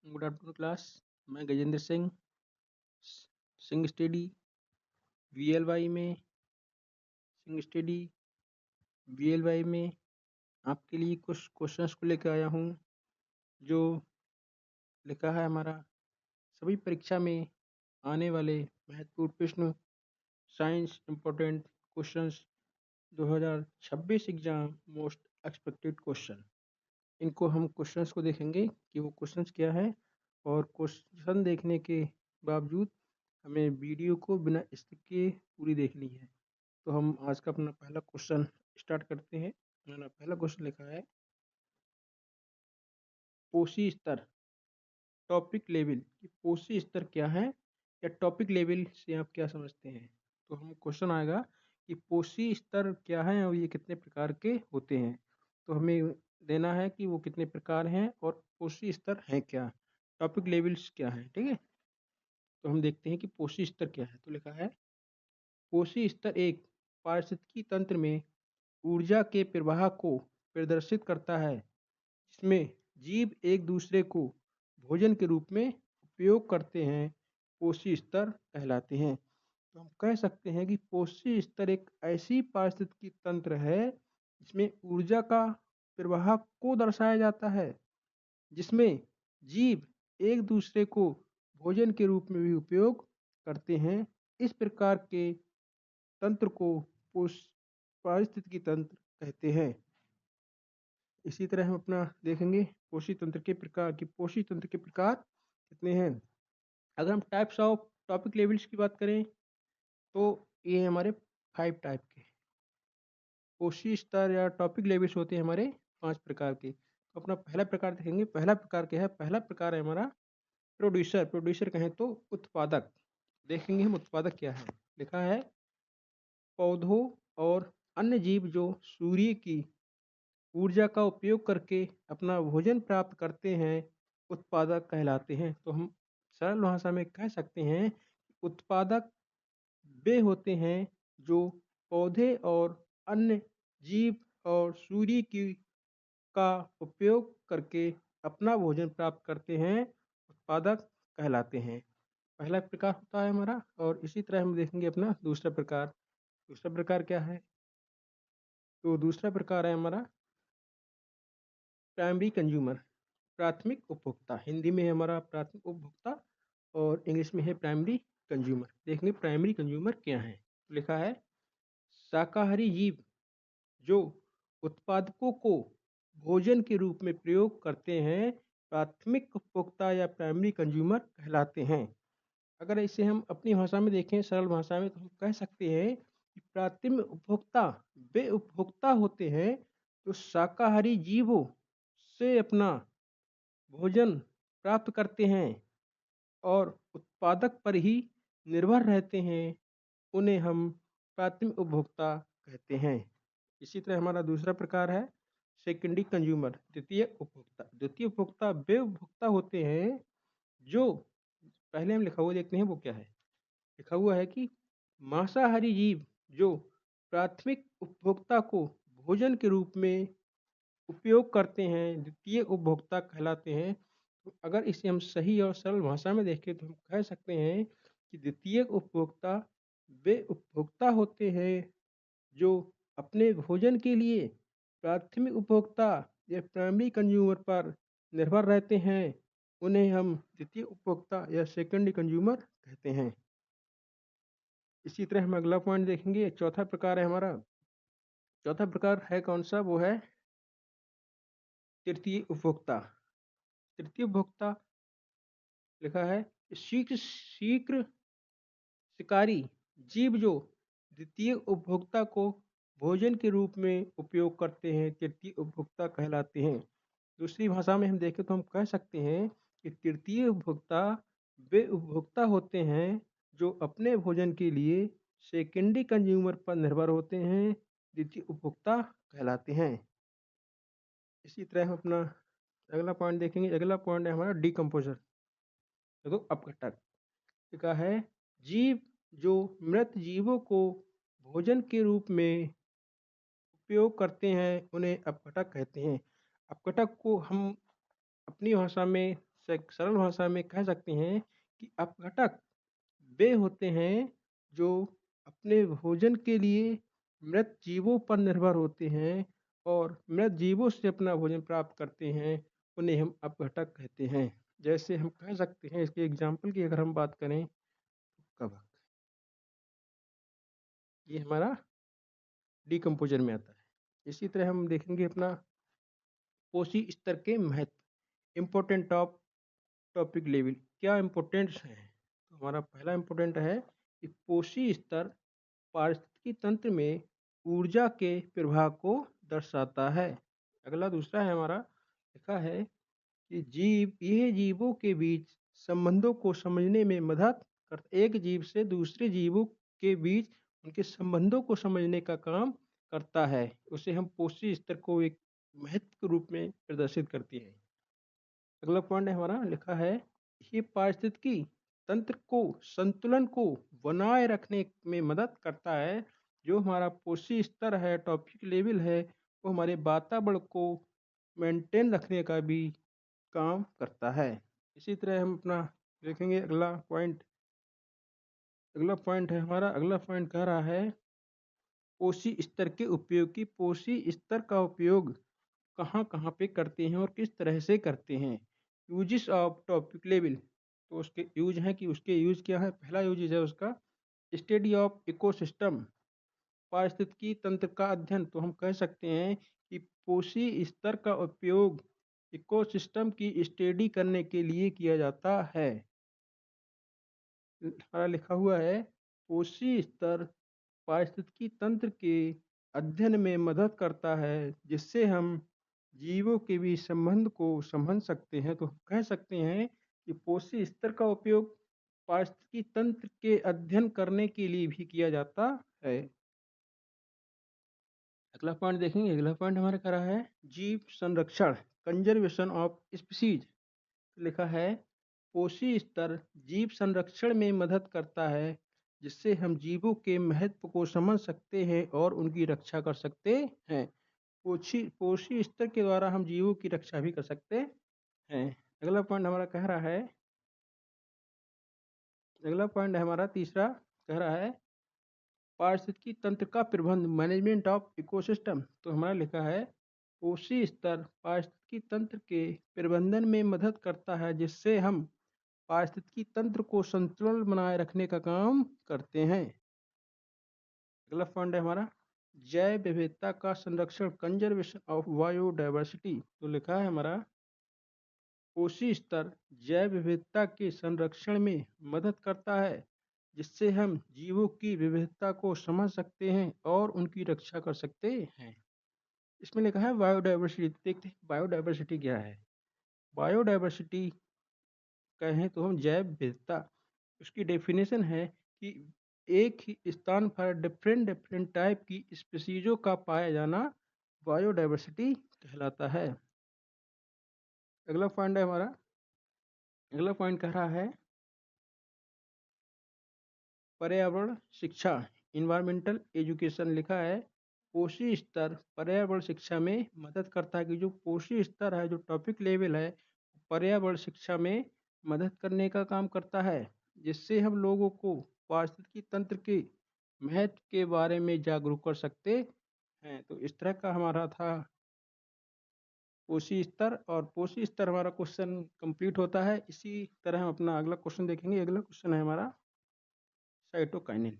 Good afternoon class. मैं Gajendra Singh Singh study वीएलवाई में आपके लिए कुछ क्वेश्चंस को लेकर आया हूँ जो लिखा है हमारा सभी परीक्षा में आने वाले महत्वपूर्ण प्रश्न science important questions 2026 exam most expected question. इनको हम क्वेश्चंस को देखेंगे कि वो क्वेश्चंस क्या है, और क्वेश्चन देखने के बावजूद हमें वीडियो को बिना स्किप किए पूरी देखनी है। तो हम आज का अपना पहला क्वेश्चन स्टार्ट करते हैं। मैंने पहला क्वेश्चन लिखा है पोषी स्तर टॉपिक लेवल। कि पोषी स्तर क्या है या टॉपिक लेवल से आप क्या समझते हैं। तो हम क्वेश्चन आएगा कि पोषी स्तर क्या है और ये कितने प्रकार के होते हैं। तो हमें देना है कि वो कितने प्रकार हैं और पोषी स्तर हैं क्या, टॉपिक लेवल्स क्या हैं। ठीक है, तो हम देखते हैं कि पोषी स्तर क्या है। तो लिखा है पोषी स्तर एक पारिस्थितिकी तंत्र में ऊर्जा के प्रवाह को प्रदर्शित करता है जिसमें जीव एक दूसरे को भोजन के रूप में उपयोग करते हैं, पोषी स्तर कहलाते हैं। तो हम कह सकते हैं कि पोषी स्तर एक ऐसी पारिस्थितिकी तंत्र है जिसमें ऊर्जा का प्रवाह को दर्शाया जाता है, जिसमें जीव एक दूसरे को भोजन के रूप में भी उपयोग करते हैं। इस प्रकार के तंत्र को पारिस्थितिकी तंत्र कहते हैं। इसी तरह हम अपना देखेंगे पोषी तंत्र के प्रकार की पोषी तंत्र के प्रकार कितने हैं। अगर हम टाइप्स ऑफ टॉपिक लेवल्स की बात करें तो ये हमारे 5 टाइप के पोषी स्तर या टॉपिक लेवल्स होते हैं हमारे 5 प्रकार के। तो अपना पहला प्रकार देखेंगे। पहला प्रकार क्या है। पहला प्रकार है हमारा प्रोड्यूसर कहें तो उत्पादक। देखेंगे हम उत्पादक क्या है। लिखा है पौधों और अन्य जीव जो सूर्य की ऊर्जा का उपयोग करके अपना भोजन प्राप्त करते हैं उत्पादक कहलाते हैं। तो हम सरल भाषा में कह सकते हैं उत्पादक वे होते हैं जो पौधे और अन्य जीव और सूर्य की का उपयोग करके अपना भोजन प्राप्त करते हैं, उत्पादक कहलाते हैं। पहला प्रकार होता है हमारा। और इसी तरह हम देखेंगे अपना दूसरा प्रकार। दूसरा प्रकार क्या है। तो दूसरा प्रकार है हमारा प्राइमरी कंज्यूमर, प्राथमिक उपभोक्ता। हिंदी में है हमारा प्राथमिक उपभोक्ता और इंग्लिश में है प्राइमरी कंज्यूमर। देखेंगे प्राइमरी कंज्यूमर क्या है। लिखा है शाकाहारी जीव जो उत्पादकों को भोजन के रूप में प्रयोग करते हैं प्राथमिक उपभोक्ता या प्राइमरी कंज्यूमर कहलाते हैं। अगर इसे हम अपनी भाषा में देखें सरल भाषा में तो हम कह सकते हैं कि प्राथमिक उपभोक्ता वे उपभोक्ता होते हैं जो शाकाहारी जीवों से अपना भोजन प्राप्त करते हैं और उत्पादक पर ही निर्भर रहते हैं, उन्हें हम प्राथमिक उपभोक्ता कहते हैं। इसी तरह हमारा दूसरा प्रकार है सेकेंडरी कंज्यूमर, द्वितीय उपभोक्ता। द्वितीय उपभोक्ता वे उपभोक्ता होते हैं जो पहले हम लिखा हुआ देखते हैं वो क्या है। लिखा हुआ है कि मांसाहारी जीव जो प्राथमिक उपभोक्ता को भोजन के रूप में उपयोग करते हैं द्वितीय उपभोक्ता कहलाते हैं। तो अगर इसे हम सही और सरल भाषा में देखें तो हम कह सकते हैं कि द्वितीय उपभोक्ता वे उपभोक्ता होते हैं जो अपने भोजन के लिए प्राथमिक उपभोक्ता या प्राइमरी कंज्यूमर पर निर्भर रहते हैं, उन्हें हम द्वितीय उपभोक्ता या सेकेंडरी कंज्यूमर कहते हैं। इसी तरह हम अगला पॉइंट देखेंगे। चौथा प्रकार है हमारा। चौथा प्रकार है कौन सा। वो है तृतीय उपभोक्ता। तृतीय उपभोक्ता लिखा है शीघ्र शीघ्र शिकारी जीव जो द्वितीय उपभोक्ता को भोजन के रूप में उपयोग करते हैं तृतीय उपभोक्ता कहलाते हैं। दूसरी भाषा में हम देखें तो हम कह सकते हैं कि तृतीय उपभोक्ता वे उपभोक्ता होते हैं जो अपने भोजन के लिए सेकेंडरी कंज्यूमर पर निर्भर होते हैं, द्वितीय उपभोक्ता कहलाते हैं। इसी तरह हम अपना अगला पॉइंट देखेंगे। अगला पॉइंट है हमारा डिकम्पोजर, देखो अपघटक। लिखा है जीव जो मृत जीवों को भोजन के रूप में उपयोग करते हैं उन्हें अपघटक कहते हैं। अपघटक को हम अपनी भाषा में सरल भाषा में कह सकते हैं कि अपघटक वे होते हैं जो अपने भोजन के लिए मृत जीवों पर निर्भर होते हैं और मृत जीवों से अपना भोजन प्राप्त करते हैं, उन्हें हम अपघटक कहते हैं। जैसे हम कह सकते हैं इसके एग्जाम्पल की अगर हम बात करें, कवक, ये हमारा डिकम्पोजर में आता है। इसी तरह हम देखेंगे अपना पोषी स्तर के महत्व, इम्पोर्टेंट ऑफ टॉपिक लेवल, क्या इम्पोर्टेंस है। तो हमारा पहला इम्पोर्टेंट है कि पोषी स्तर पारिस्थितिकी तंत्र में ऊर्जा के प्रवाह को दर्शाता है। अगला दूसरा है हमारा, लिखा है कि यह जीवों के बीच संबंधों को समझने में मदद कर, एक जीव से दूसरे जीवों के बीच उनके संबंधों को समझने का काम करता है। उसे हम पोषी स्तर को एक महत्व के रूप में प्रदर्शित करती है। अगला पॉइंट है हमारा, लिखा है ये पारिस्थितिकी तंत्र को संतुलन को बनाए रखने में मदद करता है। जो हमारा पोषी स्तर है, टॉपिक लेवल है, वो हमारे वातावरण को मेंटेन रखने का भी काम करता है। इसी तरह हम अपना देखेंगे अगला पॉइंट। अगला पॉइंट है हमारा, अगला पॉइंट कह रहा है पोषी स्तर के उपयोग की, पोषी स्तर का उपयोग कहाँ कहाँ पे करते हैं और किस तरह से करते हैं। यूजेस ऑफ टॉपिक लेवल, तो उसके यूज हैं कि उसके यूज क्या है। पहला यूज है उसका स्टडी ऑफ इकोसिस्टम, पारिस्थितिकी तंत्र का अध्ययन। तो हम कह सकते हैं कि पोषी स्तर का उपयोग इकोसिस्टम की स्टडी करने के लिए किया जाता है। हमारा लिखा हुआ है पोषी स्तर पारिस्थितिकी तंत्र के अध्ययन में मदद करता है, जिससे हम जीवों के बीच संबंध को समझ सकते हैं। तो कह सकते हैं कि पोषी स्तर का उपयोग पारिस्थितिकी तंत्र के अध्ययन करने के लिए भी किया जाता है। अगला पॉइंट देखेंगे, अगला पॉइंट हमारा कह रहा है जीव संरक्षण, कंजर्वेशन ऑफ स्पीसीज। लिखा है पोषी स्तर जीव संरक्षण में मदद करता है, जिससे हम जीवों के महत्व को समझ सकते हैं और उनकी रक्षा कर सकते हैं। पोषी स्तर के द्वारा हम जीवों की रक्षा भी कर सकते हैं। अगला पॉइंट हमारा कह रहा है, अगला पॉइंट है हमारा तीसरा, कह रहा है पारिस्थितिकी तंत्र का प्रबंध, मैनेजमेंट ऑफ इकोसिस्टम। तो हमारा लिखा है पोषी स्तर पारिस्थितिकी तंत्र के प्रबंधन में मदद करता है, जिससे हम पारिस्थितिकी तंत्र को संतुलन बनाए रखने का काम करते हैं। अगला पॉइंट है हमारा जैव विविधता का संरक्षण, कंजर्वेशन ऑफ बायोडायवर्सिटी। तो लिखा है हमारा पोषी स्तर जैव विविधता के संरक्षण में मदद करता है, जिससे हम जीवों की विविधता को समझ सकते हैं और उनकी रक्षा कर सकते हैं। इसमें लिखा है बायोडायवर्सिटी। देखते हैं बायोडायवर्सिटी क्या है। बायोडायवर्सिटी कहें तो हम जैव विविधता, उसकी डेफिनेशन है कि एक ही स्थान पर डिफरेंट डिफरेंट टाइप की स्पीसीजों का पाया जाना बायोडायवर्सिटी कहलाता है। अगला पॉइंट है हमारा, अगला पॉइंट कह रहा है पर्यावरण शिक्षा, इन्वायरमेंटल एजुकेशन। लिखा है पोषी स्तर पर्यावरण शिक्षा में मदद करता है। कि जो पोषी स्तर है, जो टॉपिक लेवल है, पर्यावरण शिक्षा में मदद करने का काम करता है, जिससे हम लोगों को पारिस्थितिकी तंत्र के महत्व के बारे में जागरूक कर सकते हैं। तो इस तरह का हमारा था पोषी स्तर, और पोषी स्तर हमारा क्वेश्चन कंप्लीट होता है। इसी तरह हम अपना अगला क्वेश्चन देखेंगे। अगला क्वेश्चन है हमारा साइटोकाइनिन।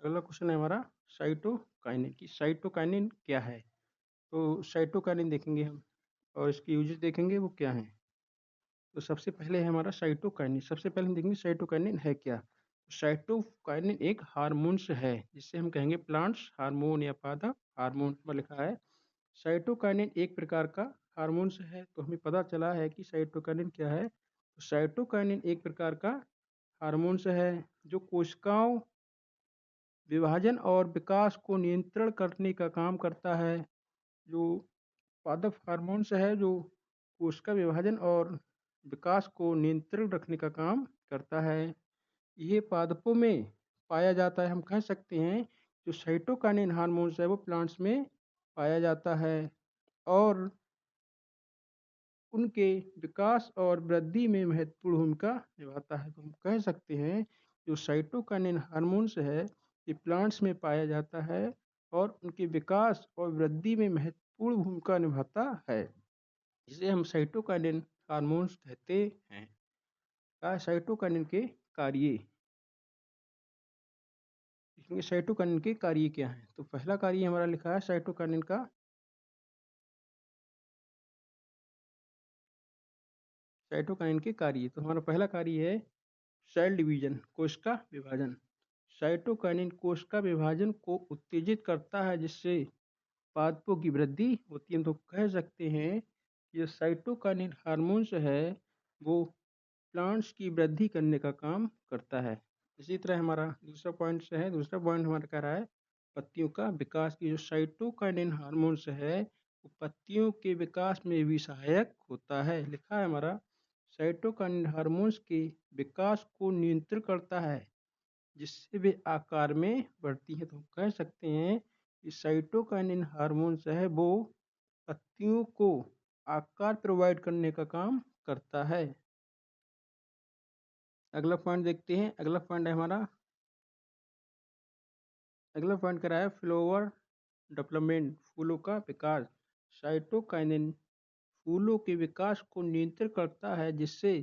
अगला क्वेश्चन है हमारा साइटोकाइनिन, की साइटोकाइनिन क्या है। तो साइटोकाइनिन देखेंगे हम और इसकी यूजेस देखेंगे वो क्या है। तो सबसे पहले है हमारा साइटोकाइनिन। सबसे पहले हम देखेंगे साइटोकाइनिन है क्या। साइटोकाइनिन एक हार्मोन्स है, जिससे हम कहेंगे प्लांट्स हार्मोन या पौधा हार्मोन में लिखा है। साइटोकाइनिन एक प्रकार का हार्मोन्स है। तो हमें पता चला है कि साइटोकाइनिन क्या है। तो साइटोकाइनिन एक प्रकार का हार्मोन्स है जो कोशिकाओं विभाजन और विकास को नियंत्रण करने का काम करता है। जो पादप हार्मोन्स है जो कोशिका विभाजन और विकास को नियंत्रण रखने का काम करता है। ये पादपों में पाया जाता है। हम कह सकते हैं जो साइटोकाइनिन हार्मोन्स है वो प्लांट्स में पाया जाता है। और उनके विकास और वृद्धि में महत्वपूर्ण भूमिका निभाता है। तो हम कह सकते हैं जो साइटोकाइनिन हार्मोन्स है ये प्लांट्स में पाया जाता है और उनके विकास और वृद्धि में महत्वपूर्ण भूमिका निभाता है, जिसे हम साइटोकाइनिन हार्मोन्स कहते हैं। क्या साइटोकाइनिन के कार्य, इसमें साइटोकाइनिन के कार्य क्या हैं? तो पहला कार्य हमारा लिखा है साइटोकाइनिन का, साइटोकाइनिन के कार्य। तो हमारा पहला कार्य है सेल डिवीजन, कोशिका विभाजन। साइटोकाइनिन कोशिका विभाजन को उत्तेजित करता है जिससे पादपों की वृद्धि होती है। तो कह सकते हैं ये साइटोकाइनिन हार्मोन्स है वो प्लांट्स की वृद्धि करने का काम करता है। इसी तरह हमारा दूसरा पॉइंट से है, दूसरा पॉइंट हमारा कह रहा है पत्तियों का विकास की। जो साइटोकाइनिन हार्मोन्स है वो पत्तियों के विकास में भी सहायक होता है। लिखा है हमारा साइटोकाइनिन हार्मोन्स के विकास को नियंत्रित करता है जिससे वे आकार में बढ़ती है। तो हम कह सकते हैं कि साइटोकाइनिन हार्मोन्स है वो पत्तियों को आकार प्रोवाइड करने का काम करता है। अगला पॉइंट देखते हैं। अगला पॉइंट है हमारा, अगला पॉइंट करा है फ्लावर डेवलपमेंट, फूलों का विकास। साइटोकाइनिन फूलों के विकास को नियंत्रित करता है जिससे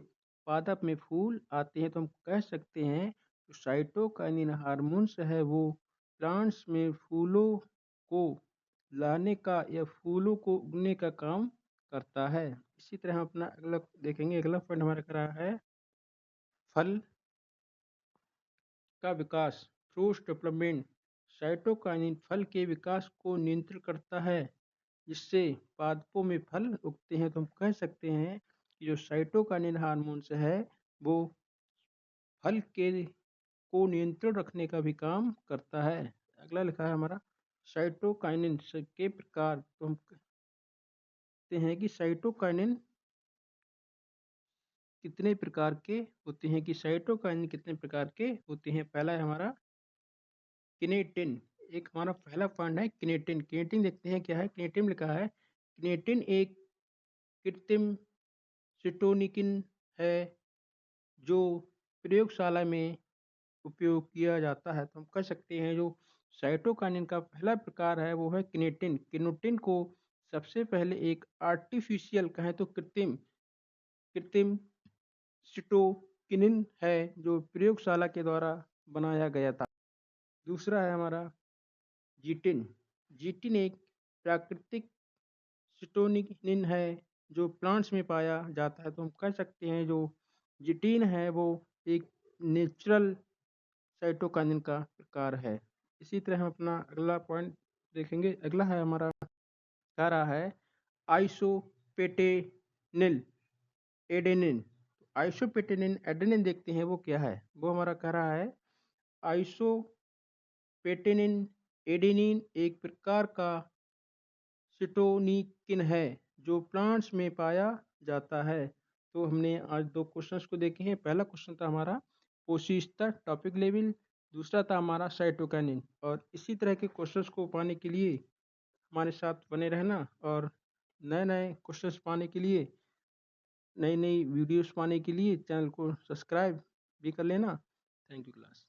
पादप में फूल आते हैं। तो हम कह सकते हैं जो साइटोकाइनिन हार्मोन्स है वो प्लांट्स में फूलों को लाने का या फूलों को उगने का काम करता है। इसी तरह हम अपना अगला देखेंगे। अगला पॉइंट हमारा करा है फल का विकास, फ्रूट्स डेवलपमेंट। साइटोकाइनिन फल के विकास को नियंत्रित करता है जिससे पादपों में फल उगते हैं। तो हम कह सकते हैं कि जो साइटोकाइनिन हार्मोन्स है वो फल के को नियंत्रण रखने का भी काम करता है। अगला लिखा है हमारा साइटोकाइनिन के प्रकार। तो हम कहते हैं कि साइटोकाइनिन कितने प्रकार के होते हैं, कि साइटोकाइनिन कितने प्रकार के होते हैं। पहला है हमारा किनेटिन। एक हमारा पहला पॉइंट है किनेटिन। किनेटिन देखते हैं क्या है। किनेटिन लिखा है किनेटिन एक कृत्रिम सिटोनिकिन है जो प्रयोगशाला में उपयोग किया जाता है। तो हम कह सकते हैं जो साइटोकाइनिन का पहला प्रकार है वो है किनेटिन। किनेटिन को सबसे पहले एक आर्टिफिशियल कहें तो कृत्रिम कृत्रिम सिटोकिनिन है जो प्रयोगशाला के द्वारा बनाया गया था। दूसरा है हमारा जीटिन। जीटिन एक प्राकृतिक सिटोनिन है जो प्लांट्स में पाया जाता है। तो हम कह सकते हैं जो जीटिन है वो एक नेचुरल साइटोकाइनिन का प्रकार है। इसी तरह हम अपना अगला पॉइंट देखेंगे। अगला है हमारा कह रहा है आइसोपेटेनिल एडेनिन। आइसोपेटेनिन एडेनिन देखते हैं वो क्या है। वो हमारा कह रहा है आइसोपेटेनिन एडेनिन एक प्रकार का सिटोनिकिन है जो प्लांट्स में पाया जाता है। तो हमने आज दो क्वेश्चंस को देखे हैं। पहला क्वेश्चन था हमारा पोषी स्तर टॉपिक लेवल, दूसरा था हमारा साइटोकाइनिन। और इसी तरह के क्वेश्चंस को पाने के लिए हमारे साथ बने रहना और नए नए क्वेश्चंस पाने के लिए, नई नई वीडियोस पाने के लिए चैनल को सब्सक्राइब भी कर लेना। Thank you class.